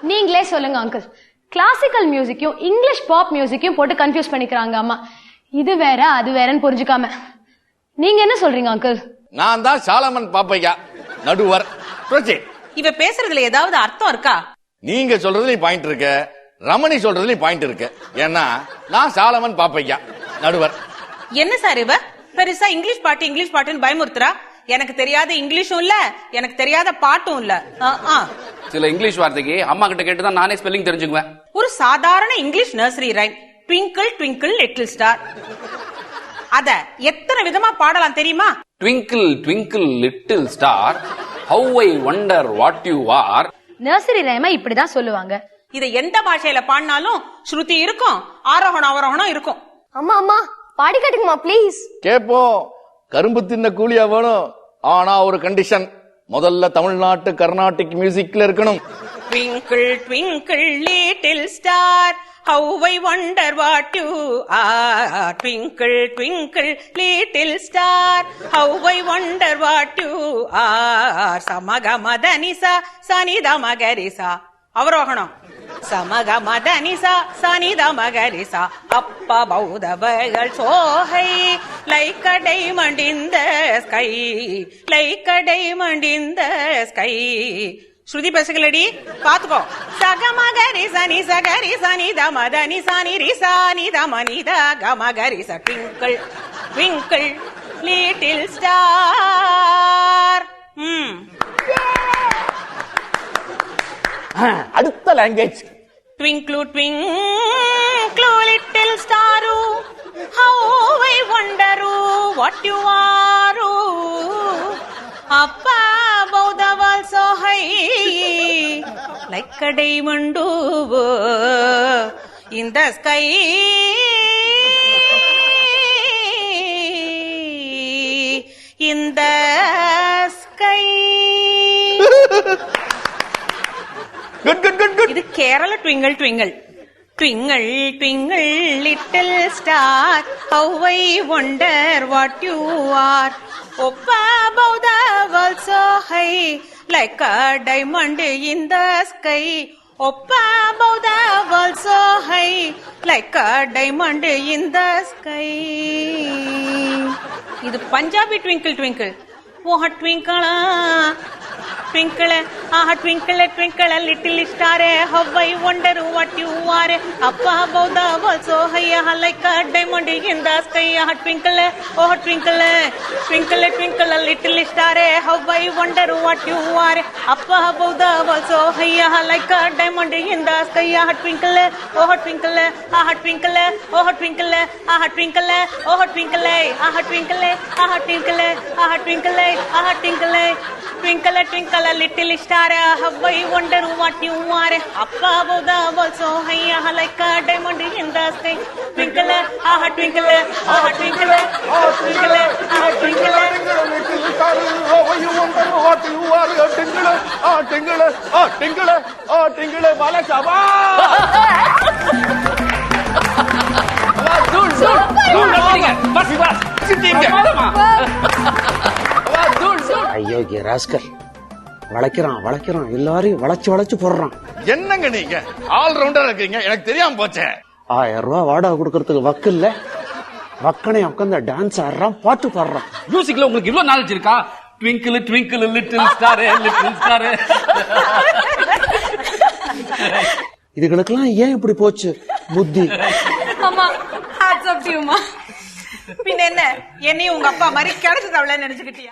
நீங்களே சொல்லுங்க uncle. Classical மியூசிக்கையும் English pop மியூசிக்கையும் போட்டு கன்ஃபியூஸ் பண்ணிக்கிறாங்க அம்மா. இது வேற அது வேறன்னு புரிஞ்சுக்காம நீங்க என்ன சொல்றீங்க அங்கிள்? நான் தான் சாலமன் பாப்பையா நடுவர். இவ பேசுறதுல ஏதாவது அர்த்தம் இருக்கா? நீங்க சொல்றதுலயும் பாயிண்ட் இருக்கு, ரமணி சொல்றதுலயும் பாயிண்ட் இருக்கு. ஏன்னா நான் சாலமன் பாப்பையா நடுவர். என்ன சார் இவ பெருசா இங்கிலீஷ் பாட்டுன்னு பயமுறுத்துறா? எனக்கு தெரியாத இங்கிலீஷும் இல்ல, எனக்கு தெரியாத பாட்டும் இல்ல. சில இங்கிலீஷ் வார்த்தைக்கு அம்மா கிட்ட கேட்டுதான் நானே ஸ்பெல்லிங் தெரிஞ்சுக்குவேன். ஒரு சாதாரண English nursery rhyme twinkle twinkle little star, அத எத்தனை விதமா பாடலாம் தெரியுமா? Twinkle twinkle little star, how I wonder what you are. Nursery ரைமா இப்படிதான் சொல்லுவாங்க. இத எந்த பாஷையில பாடினாலும் ஸ்ருதி இருக்கும், ஆரோகணம் அவரோகணம் இருக்கும். அம்மா அம்மா பாடி காட்டுங்கம்மா ப்ளீஸ். கேப்போம். கரும்பு தின்ன கூலியா வேணும். ஆனா ஒரு கண்டிஷன், முதல்ல தமிழ்நாட்டு கர்நாடிக் மியூசிக்ல இருக்கணும். Twinkle twinkle little star, how I wonder what you are. Twinkle twinkle little star, how I wonder what you are. Samagamadhanisa sanidamagarisa, அவரோகணம். சமகமதனிசா சனிதமகரிசா, அப்பா பௌதவர்கள் சோகை, like a diamond in the sky, like a diamond in the sky. ஸ்ருதி பேசுகளடி பாத்துக்கோ. சகமகரி சனி சகரி சனி தமதனி சனி ரிசானி தமனித கமகரி ச twinkle twinkle little star. அடுத்த language. Twinkle twinkle little star, how I wonder what you are. அப்பா above the world so high, like a diamond in the sky, in the sky. Good. இது Kerala twinkle twinkle. Twinkle twinkle little star, how I wonder what you are. Up above the world so high, like a diamond in the sky. Up above the world so high, like a diamond in the sky. இது Punjabi twinkle twinkle. Oh twinkle twinkle, twinkle twinkle little star, how I wonder what you are. Up above the world so high, like a diamond in the sky. Twinkle, oh twinkle, twinkle twinkle little star, how I wonder what you are. Up above the world so high, like a diamond in the sky. Twinkle, oh twinkle, twinkle, oh twinkle, twinkle, oh twinkle, twinkle, twinkle, twinkle, twinkle. Twinkle twinkle little star, how I wonder what you are. Up above the world so high, like a diamond in the sky. Twinkle, twinkle, twinkle, twinkle, twinkle. Little star, how you wonder what you are. Tingle, tingle, tingle, wala shaba. ஐயோக்கிய ராஸ்கர் வளைக்கிறான் எல்லாரையும் வளைச்சு போடுறான். என்னங்க நீங்க all rounder இருக்கீங்க, எனக்கு தெரியாம போச்சே. 1000 ரூபாய் வாடகை கொடுக்கறதுக்கு வக்கு இல்ல, வக்கனை உட்காந்து டான்ஸ் ஆடுறான், பாட்டு பாடுறான். மியூசிக்ல உங்களுக்கு இவ்வளவு நாலேஜ் இருக்கா? Twinkle twinkle little star, little star. இதுகளுக்கெல்லாம் ஏன் இப்படி போச்சு புத்தி? பின்ன என்ன, என்னையும் உங்க அப்பா மாதிரி கிடைச்சது அவ்வளவு நினைச்சுக்கிட்டியா?